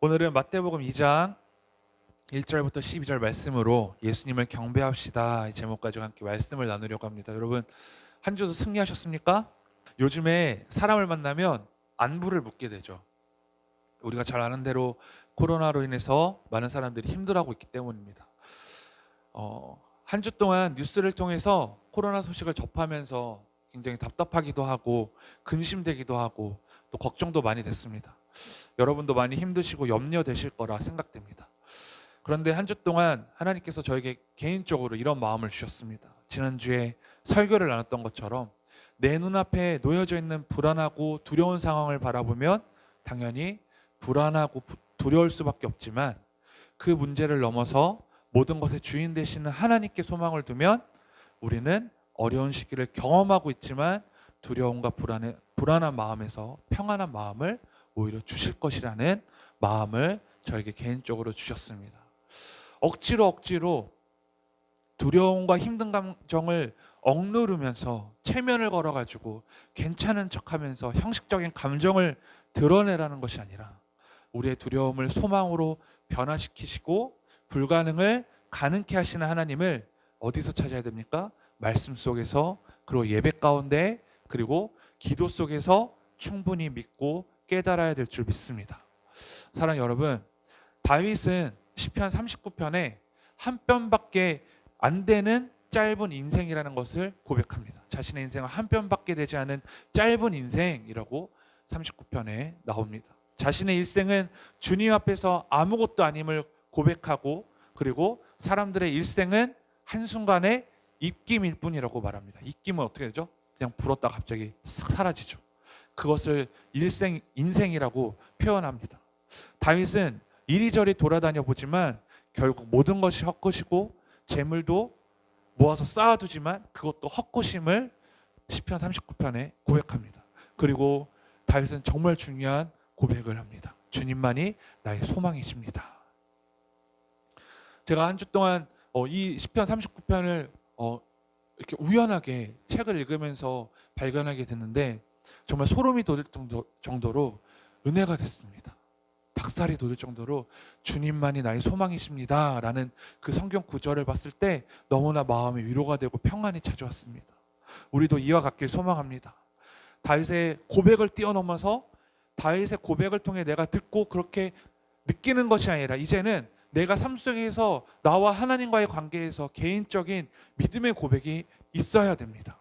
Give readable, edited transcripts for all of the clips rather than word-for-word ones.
오늘은 마태복음 2장 1절부터 12절 말씀으로 예수님을 경배합시다 이 제목 가지고 함께 말씀을 나누려고 합니다. 여러분, 한 주도 승리하셨습니까? 요즘에 사람을 만나면 안부를 묻게 되죠. 우리가 잘 아는 대로 코로나로 인해서 많은 사람들이 힘들어하고 있기 때문입니다. 한 주 동안 뉴스를 통해서 코로나 소식을 접하면서 굉장히 답답하기도 하고 근심되기도 하고 또 걱정도 많이 됐습니다. 여러분도 많이 힘드시고 염려되실 거라 생각됩니다. 그런데 한 주 동안 하나님께서 저에게 개인적으로 이런 마음을 주셨습니다. 지난주에 설교를 나눴던 것처럼 내 눈앞에 놓여져 있는 불안하고 두려운 상황을 바라보면 당연히 불안하고 두려울 수밖에 없지만 그 문제를 넘어서 모든 것의 주인 되시는 하나님께 소망을 두면 우리는 어려운 시기를 경험하고 있지만 두려움과 불안한 마음에서 평안한 마음을 오히려 주실 것이라는 마음을 저에게 개인적으로 주셨습니다. 억지로 두려움과 힘든 감정을 억누르면서 체면을 걸어가지고 괜찮은 척하면서 형식적인 감정을 드러내라는 것이 아니라 우리의 두려움을 소망으로 변화시키시고 불가능을 가능케 하시는 하나님을 어디서 찾아야 됩니까? 말씀 속에서, 그리고 예배 가운데, 그리고 기도 속에서 충분히 믿고 깨달아야 될 줄 믿습니다. 사랑 여러분, 다윗은 시편 39편에 한 편밖에 안 되는 짧은 인생이라는 것을 고백합니다. 자신의 인생은 한 편밖에 되지 않은 짧은 인생이라고 39편에 나옵니다. 자신의 일생은 주님 앞에서 아무것도 아님을 고백하고, 그리고 사람들의 일생은 한순간에 입김일 뿐이라고 말합니다. 입김은 어떻게 되죠? 그냥 불었다 갑자기 싹 사라지죠. 그것을 인생이라고 표현합니다. 다윗은 이리저리 돌아다녀 보지만 결국 모든 것이 헛것이고 재물도 모아서 쌓아두지만 그것도 헛것임을 시편 39편에 고백합니다. 그리고 다윗은 정말 중요한 고백을 합니다. 주님만이 나의 소망이십니다. 제가 한 주 동안 이 시편 39편을 이렇게 우연하게 책을 읽으면서 발견하게 됐는데 정말 소름이 돋을 정도로 은혜가 됐습니다. 닭살이 돋을 정도로 주님만이 나의 소망이십니다 라는 그 성경 구절을 봤을 때 너무나 마음이 위로가 되고 평안이 찾아왔습니다. 우리도 이와 같길 소망합니다. 다윗의 고백을 뛰어넘어서 다윗의 고백을 통해 내가 듣고 그렇게 느끼는 것이 아니라 이제는 내가 삶 속에서 나와 하나님과의 관계에서 개인적인 믿음의 고백이 있어야 됩니다.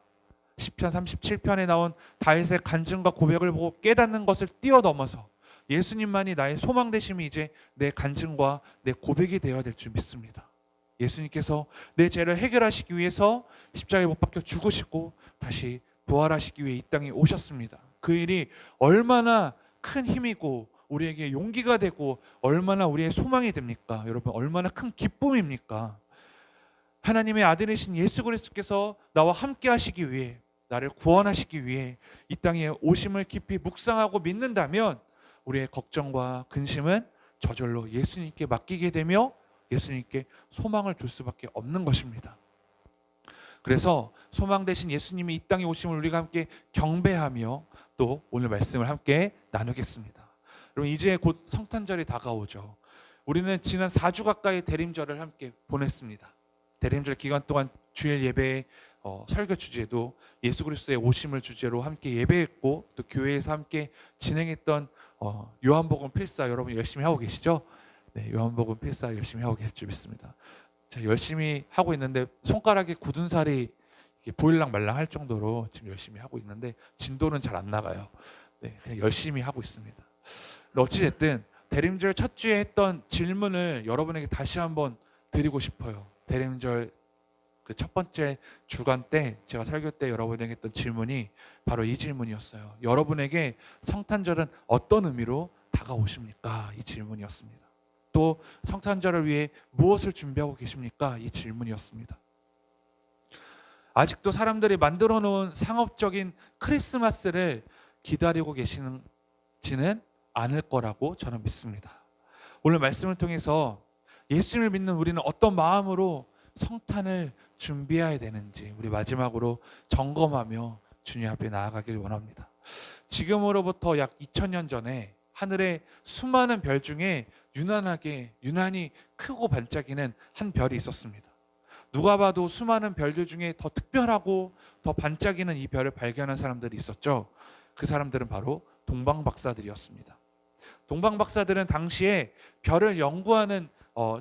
시편 37편에 나온 다윗의 간증과 고백을 보고 깨닫는 것을 뛰어넘어서 예수님만이 나의 소망 되심이 이제 내 간증과 내 고백이 되어야 될 줄 믿습니다. 예수님께서 내 죄를 해결하시기 위해서 십자가에 못 박혀 죽으시고 다시 부활하시기 위해 이 땅에 오셨습니다. 그 일이 얼마나 큰 힘이고 우리에게 용기가 되고 얼마나 우리의 소망이 됩니까? 여러분, 얼마나 큰 기쁨입니까? 하나님의 아들이신 예수 그리스도께서 나와 함께 하시기 위해, 나를 구원하시기 위해 이 땅에 오심을 깊이 묵상하고 믿는다면 우리의 걱정과 근심은 저절로 예수님께 맡기게 되며 예수님께 소망을 둘 수밖에 없는 것입니다. 그래서 소망 되신 예수님이 이 땅에 오심을 우리가 함께 경배하며 또 오늘 말씀을 함께 나누겠습니다. 여러분, 이제 곧 성탄절이 다가오죠. 우리는 지난 4주 가까이 대림절을 함께 보냈습니다. 대림절 기간 동안 주일 예배 설교 주제도 예수 그리스도의 오심을 주제로 함께 예배했고 또 교회에서 함께 진행했던 요한복음 필사 여러분 열심히 하고 계시죠? 네, 요한복음 필사 열심히 하고 계실 줄 믿습니다. 제가 열심히 하고 있는데 손가락에 굳은 살이 보일랑 말랑 할 정도로 지금 열심히 하고 있는데 진도는 잘 안 나가요. 네, 그냥 열심히 하고 있습니다. 어찌됐든 대림절 첫 주에 했던 질문을 여러분에게 다시 한번 드리고 싶어요. 대림절 그 첫 번째 주간 때 제가 설교 때 여러분에게 했던 질문이 바로 이 질문이었어요. 여러분에게 성탄절은 어떤 의미로 다가오십니까? 이 질문이었습니다. 또 성탄절을 위해 무엇을 준비하고 계십니까? 이 질문이었습니다. 아직도 사람들이 만들어 놓은 상업적인 크리스마스를 기다리고 계시지는 않을 거라고 저는 믿습니다. 오늘 말씀을 통해서 예수님을 믿는 우리는 어떤 마음으로 성탄을 준비해야 되는지 우리 마지막으로 점검하며 주님 앞에 나아가길 원합니다. 지금으로부터 약 2000년 전에 하늘의 수많은 별 중에 유난히 크고 반짝이는 한 별이 있었습니다. 누가 봐도 수많은 별들 중에 더 특별하고 더 반짝이는 이 별을 발견한 사람들이 있었죠. 그 사람들은 바로 동방박사들이었습니다. 동방박사들은 당시에 별을 연구하는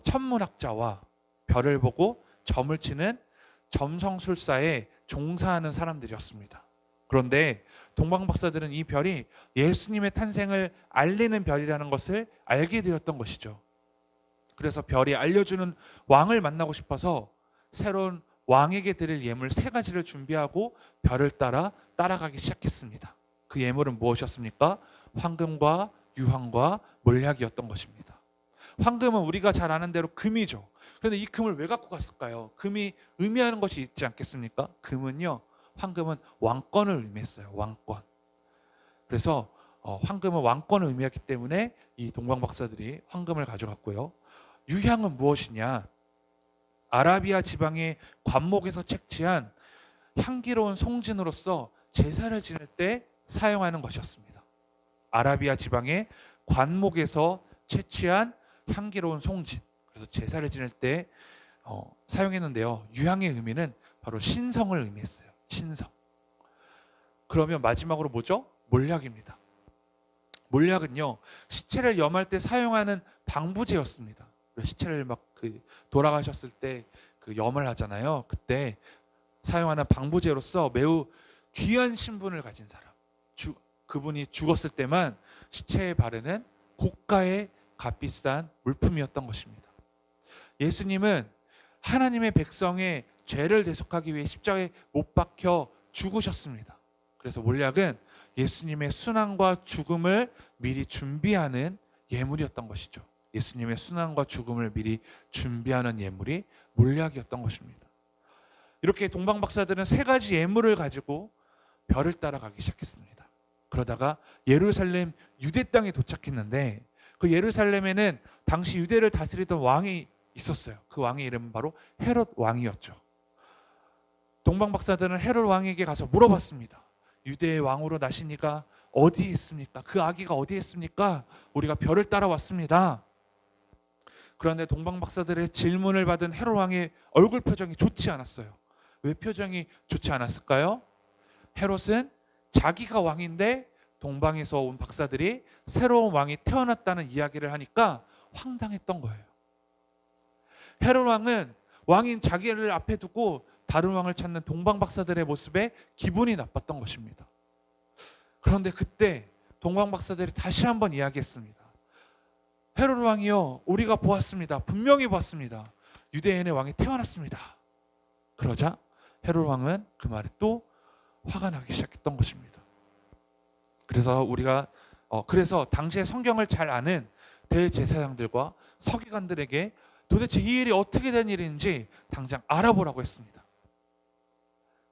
천문학자와 별을 보고 점을 치는 점성술사에 종사하는 사람들이었습니다. 그런데 동방박사들은 이 별이 예수님의 탄생을 알리는 별이라는 것을 알게 되었던 것이죠. 그래서 별이 알려주는 왕을 만나고 싶어서 새로운 왕에게 드릴 예물 3가지를 준비하고 별을 따라가기 시작했습니다. 그 예물은 무엇이었습니까? 황금과 유황과 몰약이었던 것입니다. 황금은 우리가 잘 아는 대로 금이죠. 그런데 이 금을 왜 갖고 갔을까요? 금이 의미하는 것이 있지 않겠습니까? 황금은 왕권을 의미했어요. 왕권. 그래서 황금은 왕권을 의미했기 때문에 이 동방박사들이 황금을 가져갔고요. 유향은 무엇이냐? 아라비아 지방의 관목에서 채취한 향기로운 송진으로서 제사를 지낼 때 사용하는 것이었습니다. 아라비아 지방의 관목에서 채취한 향기로운 송진. 그래서 제사를 지낼 때 사용했는데요. 유향의 의미는 바로 신성을 의미했어요. 신성. 그러면 마지막으로 뭐죠? 몰약입니다. 몰약은요, 시체를 염할 때 사용하는 방부제였습니다. 시체를 돌아가셨을 때 그 염을 하잖아요. 그때 사용하는 방부제로서 매우 귀한 신분을 가진 사람, 그분이 죽었을 때만 시체에 바르는 고가의 값비싼 물품이었던 것입니다. 예수님은 하나님의 백성의 죄를 대속하기 위해 십자가에 못 박혀 죽으셨습니다. 그래서 몰약은 예수님의 순환과 죽음을 미리 준비하는 예물이었던 것이죠. 예수님의 순환과 죽음을 미리 준비하는 예물이 몰약이었던 것입니다. 이렇게 동방박사들은 3가지 예물을 가지고 별을 따라가기 시작했습니다. 그러다가 예루살렘 유대 땅에 도착했는데 그 예루살렘에는 당시 유대를 다스리던 왕이 있었어요. 그 왕의 이름은 바로 헤롯 왕이었죠. 동방박사들은 헤롯 왕에게 가서 물어봤습니다. 유대의 왕으로 나신 이가 어디에 있습니까? 그 아기가 어디에 있습니까? 우리가 별을 따라왔습니다. 그런데 동방박사들의 질문을 받은 헤롯 왕의 얼굴 표정이 좋지 않았어요. 왜 표정이 좋지 않았을까요? 헤롯은 자기가 왕인데 동방에서 온 박사들이 새로운 왕이 태어났다는 이야기를 하니까 황당했던 거예요. 헤롯 왕은 왕인 자기를 앞에 두고 다른 왕을 찾는 동방박사들의 모습에 기분이 나빴던 것입니다. 그런데 그때 동방박사들이 다시 한번 이야기했습니다. 헤롯 왕이요, 우리가 보았습니다. 분명히 보았습니다. 유대인의 왕이 태어났습니다. 그러자 헤롯 왕은 그 말에 또 화가 나기 시작했던 것입니다. 그래서 당시에 성경을 잘 아는 대제사장들과 서기관들에게 도대체 이 일이 어떻게 된 일인지 당장 알아보라고 했습니다.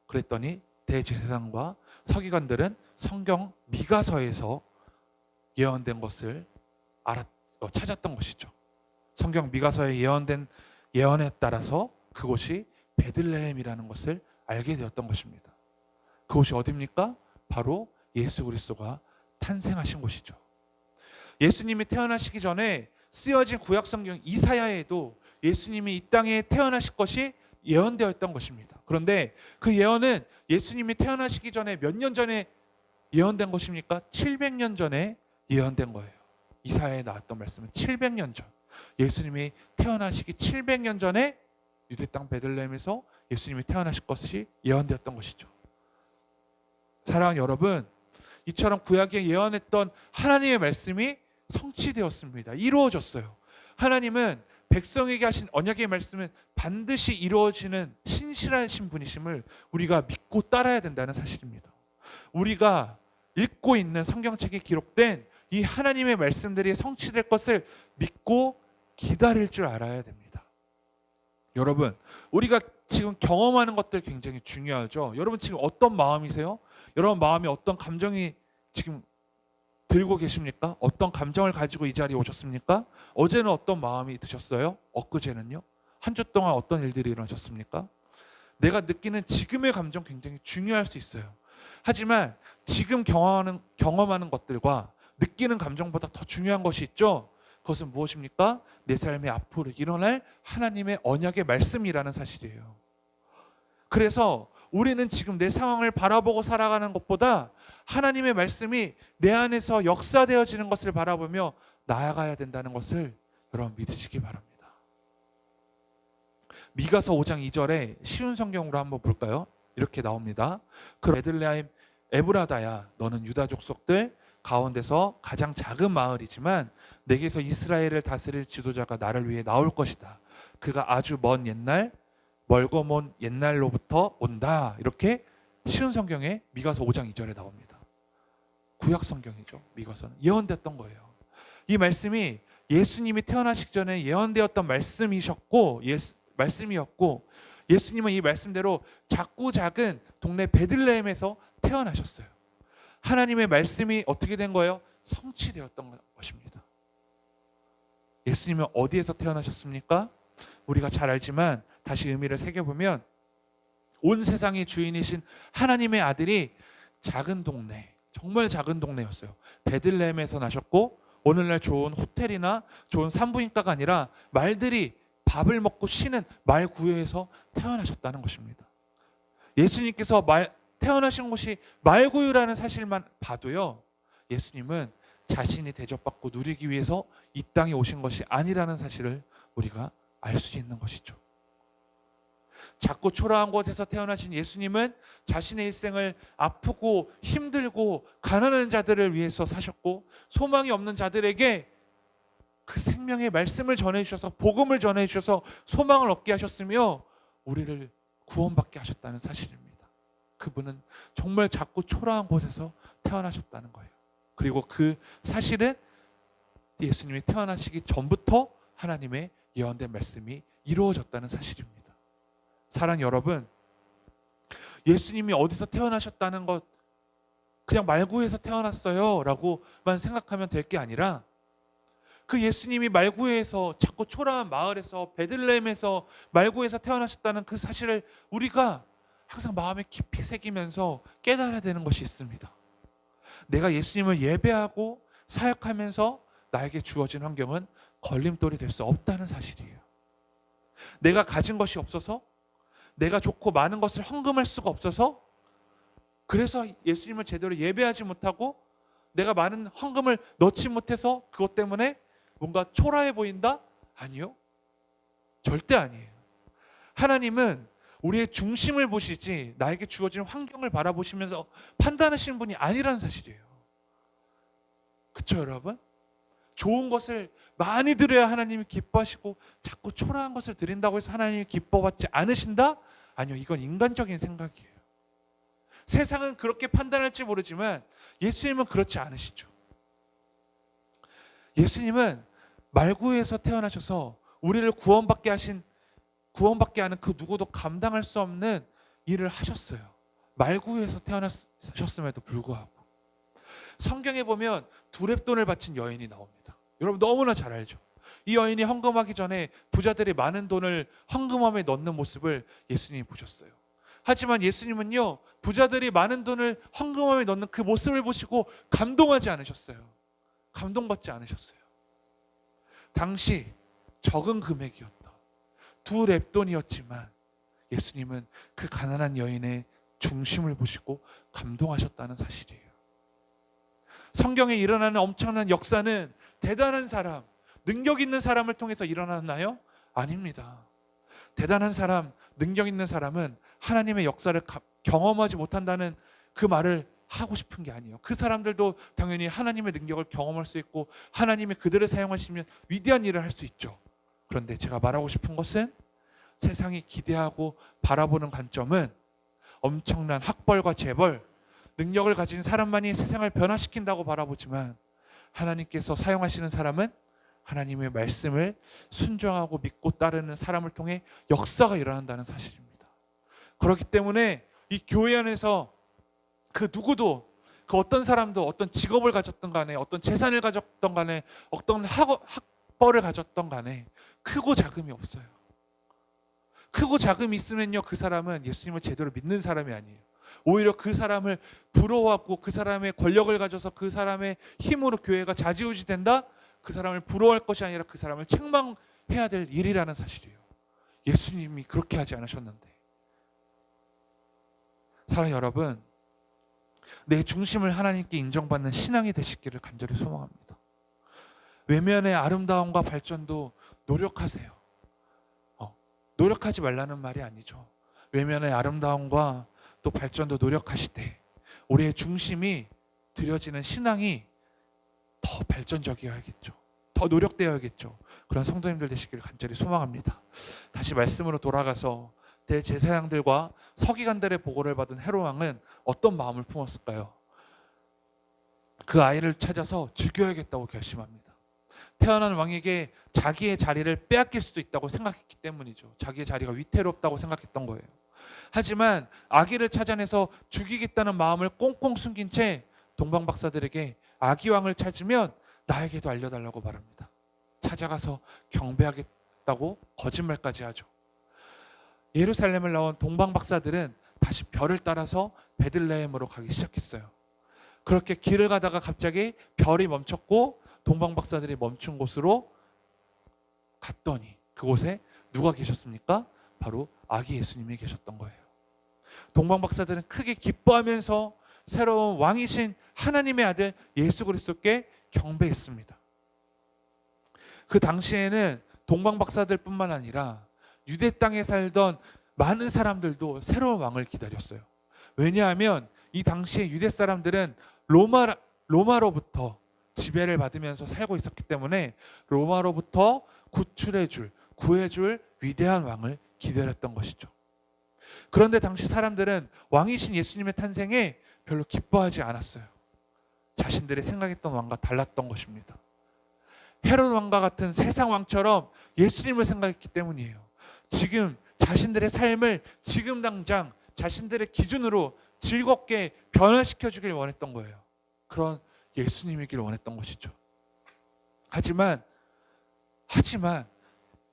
그랬더니 대제사장과 서기관들은 성경 미가서에서 예언된 것을 찾았던 것이죠. 성경 미가서에 예언된 예언에 따라서 그곳이 베들레헴이라는 것을 알게 되었던 것입니다. 그곳이 어디입니까? 바로 예수 그리스도가 탄생하신 곳이죠. 예수님이 태어나시기 전에 쓰여진 구약성경 이사야에도 예수님이 이 땅에 태어나실 것이 예언되어 있던 것입니다. 그런데 그 예언은 예수님이 태어나시기 전에 몇 년 전에 예언된 것입니까? 700년 전에 예언된 거예요. 이사야에 나왔던 말씀은 700년 전, 예수님이 태어나시기 700년 전에 유대 땅 베들레헴에서 예수님이 태어나실 것이 예언되었던 것이죠. 사랑하는 여러분, 이처럼 구약에 예언했던 하나님의 말씀이 성취되었습니다. 이루어졌어요. 하나님은 백성에게 하신 언약의 말씀은 반드시 이루어지는 신실하신 분이심을 우리가 믿고 따라야 된다는 사실입니다. 우리가 읽고 있는 성경책에 기록된 이 하나님의 말씀들이 성취될 것을 믿고 기다릴 줄 알아야 됩니다. 여러분, 우리가 지금 경험하는 것들 굉장히 중요하죠. 여러분 지금 어떤 마음이세요? 여러분 마음에 어떤 감정이 지금 들고 계십니까? 어떤 감정을 가지고 이 자리에 오셨습니까? 어제는 어떤 마음이 드셨어요? 엊그제는요? 한 주 동안 어떤 일들이 일어나셨습니까? 내가 느끼는 지금의 감정 굉장히 중요할 수 있어요. 하지만 지금 경험하는 것들과 느끼는 감정보다 더 중요한 것이 있죠. 그것은 무엇입니까? 내 삶의 앞으로 일어날 하나님의 언약의 말씀이라는 사실이에요. 그래서 우리는 지금 내 상황을 바라보고 살아가는 것보다 하나님의 말씀이 내 안에서 역사되어지는 것을 바라보며 나아가야 된다는 것을 여러분 믿으시기 바랍니다. 미가서 5장 2절에 쉬운 성경으로 한번 볼까요? 이렇게 나옵니다. 그 베들레헴 에브라다야, 너는 유다 족속들 가운데서 가장 작은 마을이지만 내게서 이스라엘을 다스릴 지도자가 나를 위해 나올 것이다. 그가 아주 먼 옛날, 멀고 먼 옛날로부터 온다. 이렇게 쉬운 성경에 미가서 5장 2절에 나옵니다. 구약 성경이죠. 미가서는 예언됐던 거예요. 이 말씀이 예수님이 태어나시기 전에 예언되었던 말씀이셨고 말씀이었고, 예수님은 이 말씀대로 작고 작은 동네 베들레헴에서 태어나셨어요. 하나님의 말씀이 어떻게 된 거예요? 성취되었던 것입니다. 예수님은 어디에서 태어나셨습니까? 우리가 잘 알지만 다시 의미를 새겨보면 온 세상의 주인이신 하나님의 아들이 작은 동네, 정말 작은 동네였어요. 베들레헴에서 나셨고, 오늘날 좋은 호텔이나 좋은 산부인과가 아니라 말들이 밥을 먹고 쉬는 말 구유에서 태어나셨다는 것입니다. 예수님께서 태어나신 곳이 말구유라는 사실만 봐도요, 예수님은 자신이 대접받고 누리기 위해서 이 땅에 오신 것이 아니라는 사실을 우리가 알 수 있는 것이죠. 작고 초라한 곳에서 태어나신 예수님은 자신의 일생을 아프고 힘들고 가난한 자들을 위해서 사셨고, 소망이 없는 자들에게 그 생명의 말씀을 전해주셔서, 복음을 전해주셔서 소망을 얻게 하셨으며 우리를 구원받게 하셨다는 사실입니다. 그분은 정말 작고 초라한 곳에서 태어나셨다는 거예요. 그리고 그 사실은 예수님이 태어나시기 전부터 하나님의 예언된 말씀이 이루어졌다는 사실입니다. 사랑 여러분, 예수님이 어디서 태어나셨다는 것, 그냥 말구에서 태어났어요 라고만 생각하면 될 게 아니라, 그 예수님이 말구에서, 작고 초라한 마을에서, 베들레헴에서 말구에서 태어나셨다는 그 사실을 우리가 항상 마음에 깊이 새기면서 깨달아야 되는 것이 있습니다. 내가 예수님을 예배하고 사역하면서 나에게 주어진 환경은 걸림돌이 될 수 없다는 사실이에요. 내가 가진 것이 없어서, 내가 좋고 많은 것을 헌금할 수가 없어서, 그래서 예수님을 제대로 예배하지 못하고 내가 많은 헌금을 넣지 못해서 그것 때문에 뭔가 초라해 보인다? 아니요. 절대 아니에요. 하나님은 우리의 중심을 보시지 나에게 주어진 환경을 바라보시면서 판단하시는 분이 아니라는 사실이에요. 그렇죠, 여러분? 좋은 것을 많이 드려야 하나님이 기뻐하시고, 자꾸 초라한 것을 드린다고 해서 하나님이 기뻐받지 않으신다? 아니요, 이건 인간적인 생각이에요. 세상은 그렇게 판단할지 모르지만 예수님은 그렇지 않으시죠. 예수님은 말구에서 태어나셔서 우리를 구원받게 하는 그 누구도 감당할 수 없는 일을 하셨어요. 말구에서 태어나셨음에도 불구하고. 성경에 보면 두 렙돈을 바친 여인이 나옵니다. 여러분 너무나 잘 알죠. 이 여인이 헌금하기 전에 부자들이 많은 돈을 헌금함에 넣는 모습을 예수님이 보셨어요. 하지만 예수님은요, 부자들이 많은 돈을 헌금함에 넣는 그 모습을 보시고 감동하지 않으셨어요. 감동받지 않으셨어요. 당시 적은 금액이었던 두 렙돈이었지만 예수님은 그 가난한 여인의 중심을 보시고 감동하셨다는 사실이에요. 성경에 일어나는 엄청난 역사는 대단한 사람, 능력 있는 사람을 통해서 일어났나요? 아닙니다. 대단한 사람, 능력 있는 사람은 하나님의 역사를 경험하지 못한다는 그 말을 하고 싶은 게 아니에요. 그 사람들도 당연히 하나님의 능력을 경험할 수 있고 하나님이 그들을 사용하시면 위대한 일을 할 수 있죠. 그런데 제가 말하고 싶은 것은 세상이 기대하고 바라보는 관점은 엄청난 학벌과 재벌, 능력을 가진 사람만이 세상을 변화시킨다고 바라보지만, 하나님께서 사용하시는 사람은 하나님의 말씀을 순종하고 믿고 따르는 사람을 통해 역사가 일어난다는 사실입니다. 그렇기 때문에 이 교회 안에서 그 누구도, 그 어떤 사람도 어떤 직업을 가졌던 간에, 어떤 재산을 가졌던 간에, 어떤 학벌을 가졌던 간에 크고 작음이 없어요. 크고 작음이 있으면요, 그 사람은 예수님을 제대로 믿는 사람이 아니에요. 오히려 그 사람을 부러워하고 그 사람의 권력을 가져서 그 사람의 힘으로 교회가 좌지우지 된다? 그 사람을 부러워할 것이 아니라 그 사람을 책망해야 될 일이라는 사실이에요. 예수님이 그렇게 하지 않으셨는데. 사랑하는 여러분, 내 중심을 하나님께 인정받는 신앙이 되시기를 간절히 소망합니다. 외면의 아름다움과 발전도 노력하세요. 노력하지 말라는 말이 아니죠. 외면의 아름다움과 또 발전도 노력하시되 우리의 중심이 들여지는 신앙이 더 발전적이어야겠죠. 더 노력되어야겠죠. 그런 성도님들 되시기를 간절히 소망합니다. 다시 말씀으로 돌아가서 대제사장들과 서기관들의 보고를 받은 헤롯 왕은 어떤 마음을 품었을까요? 그 아이를 찾아서 죽여야겠다고 결심합니다. 태어난 왕에게 자기의 자리를 빼앗길 수도 있다고 생각했기 때문이죠. 자기의 자리가 위태롭다고 생각했던 거예요. 하지만 아기를 찾아내서 죽이겠다는 마음을 꽁꽁 숨긴 채 동방 박사들에게 아기 왕을 찾으면 나에게도 알려달라고 말합니다. 찾아가서 경배하겠다고 거짓말까지 하죠. 예루살렘을 나온 동방 박사들은 다시 별을 따라서 베들레헴으로 가기 시작했어요. 그렇게 길을 가다가 갑자기 별이 멈췄고 동방 박사들이 멈춘 곳으로 갔더니 그곳에 누가 계셨습니까? 바로 아기 예수님이 계셨던 거예요. 동방 박사들은 크게 기뻐하면서 새로운 왕이신 하나님의 아들 예수 그리스도께 경배했습니다. 그 당시에는 동방 박사들뿐만 아니라 유대 땅에 살던 많은 사람들도 새로운 왕을 기다렸어요. 왜냐하면 이 당시에 유대 사람들은 로마로부터 지배를 받으면서 살고 있었기 때문에 로마로부터 구해줄 위대한 왕을 기다렸던 것이죠. 그런데 당시 사람들은 왕이신 예수님의 탄생에 별로 기뻐하지 않았어요. 자신들이 생각했던 왕과 달랐던 것입니다. 헤롯 왕과 같은 세상 왕처럼 예수님을 생각했기 때문이에요. 지금 자신들의 삶을 지금 당장 자신들의 기준으로 즐겁게 변화시켜 주길 원했던 거예요. 그런 예수님이길 원했던 것이죠. 하지만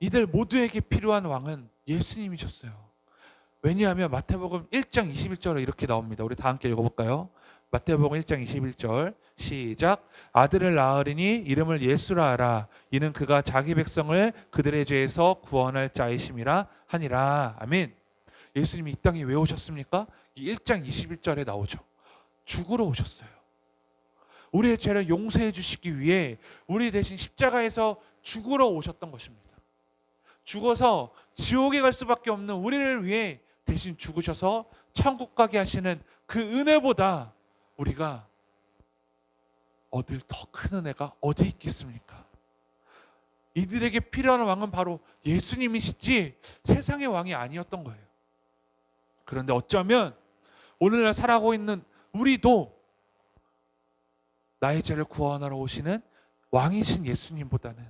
이들 모두에게 필요한 왕은 예수님이셨어요. 왜냐하면 마태복음 1장 21절에 이렇게 나옵니다. 우리 다 함께 읽어볼까요? 마태복음 1장 21절 시작. 아들을 낳으리니 이름을 예수라 하라. 이는 그가 자기 백성을 그들의 죄에서 구원할 자이심이라 하니라. 아멘. 예수님이 이 땅에 왜 오셨습니까? 이 1장 21절에 나오죠. 죽으러 오셨어요. 우리의 죄를 용서해 주시기 위해 우리 대신 십자가에서 죽으러 오셨던 것입니다. 죽어서 지옥에 갈 수밖에 없는 우리를 위해 대신 죽으셔서 천국 가게 하시는 그 은혜보다 우리가 얻을 더 큰 은혜가 어디 있겠습니까? 이들에게 필요한 왕은 바로 예수님이시지 세상의 왕이 아니었던 거예요. 그런데 어쩌면 오늘날 살아가고 있는 우리도 나의 죄를 구원하러 오시는 왕이신 예수님보다는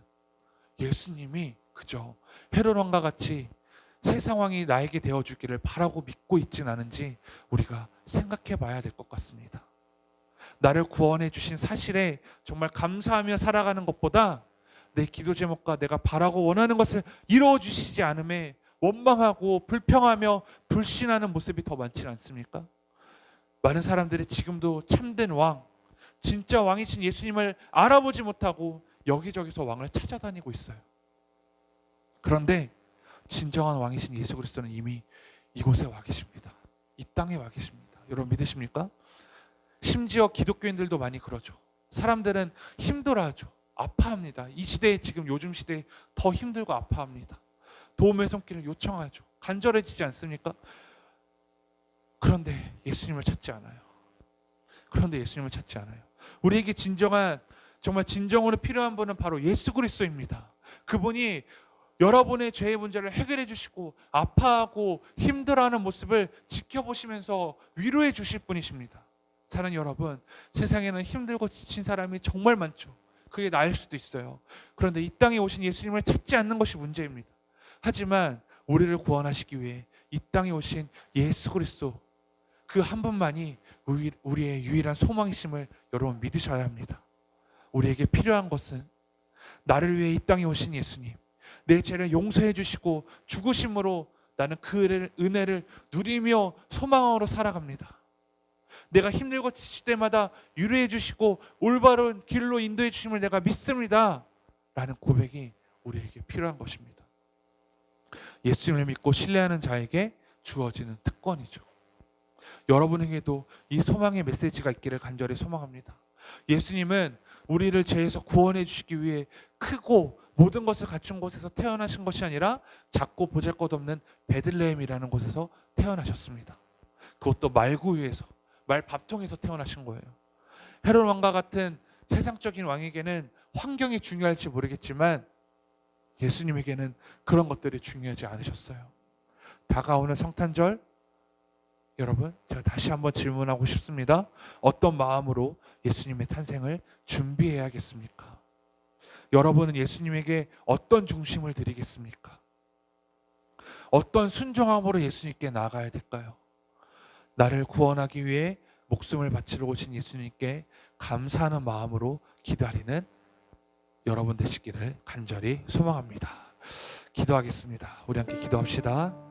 예수님이 그저 헤롯 왕과 같이 세상 왕이 나에게 되어주기를 바라고 믿고 있진 않은지 우리가 생각해 봐야 될 것 같습니다. 나를 구원해 주신 사실에 정말 감사하며 살아가는 것보다 내 기도 제목과 내가 바라고 원하는 것을 이루어 주시지 않음에 원망하고 불평하며 불신하는 모습이 더 많지 않습니까? 많은 사람들이 지금도 참된 왕, 진짜 왕이신 예수님을 알아보지 못하고 여기저기서 왕을 찾아다니고 있어요. 그런데 진정한 왕이신 예수 그리스도는 이미 이곳에 와 계십니다. 이 땅에 와 계십니다. 여러분 믿으십니까? 심지어 기독교인들도 많이 그러죠. 사람들은 힘들어하죠. 아파합니다. 이 시대에 지금 요즘 시대에 더 힘들고 아파합니다. 도움의 손길을 요청하죠. 간절해지지 않습니까? 그런데 예수님을 찾지 않아요. 우리에게 정말 진정으로 필요한 분은 바로 예수 그리스도입니다. 그분이 여러분의 죄의 문제를 해결해 주시고 아파하고 힘들어하는 모습을 지켜보시면서 위로해 주실 분이십니다. 사랑하는 여러분, 세상에는 힘들고 지친 사람이 정말 많죠. 그게 나일 수도 있어요. 그런데 이 땅에 오신 예수님을 찾지 않는 것이 문제입니다. 하지만 우리를 구원하시기 위해 이 땅에 오신 예수 그리스도 그 한 분만이 우리의 유일한 소망이심을 여러분 믿으셔야 합니다. 우리에게 필요한 것은 나를 위해 이 땅에 오신 예수님, 내 죄를 용서해 주시고 죽으심으로 나는 그 은혜를 누리며 소망으로 살아갑니다. 내가 힘들고 지칠 때마다 위로해 주시고 올바른 길로 인도해 주심을 내가 믿습니다. 라는 고백이 우리에게 필요한 것입니다. 예수님을 믿고 신뢰하는 자에게 주어지는 특권이죠. 여러분에게도 이 소망의 메시지가 있기를 간절히 소망합니다. 예수님은 우리를 죄에서 구원해 주시기 위해 크고 모든 것을 갖춘 곳에서 태어나신 것이 아니라 작고 보잘것없는 베들레헴이라는 곳에서 태어나셨습니다. 그것도 말구유에서, 말밥통에서 태어나신 거예요. 헤롯 왕과 같은 세상적인 왕에게는 환경이 중요할지 모르겠지만 예수님에게는 그런 것들이 중요하지 않으셨어요. 다가오는 성탄절, 여러분, 제가 다시 한번 질문하고 싶습니다. 어떤 마음으로 예수님의 탄생을 준비해야겠습니까? 여러분은 예수님에게 어떤 중심을 드리겠습니까? 어떤 순종함으로 예수님께 나아가야 될까요? 나를 구원하기 위해 목숨을 바치러 오신 예수님께 감사하는 마음으로 기다리는 여러분 되시기를 간절히 소망합니다. 기도하겠습니다. 우리 함께 기도합시다.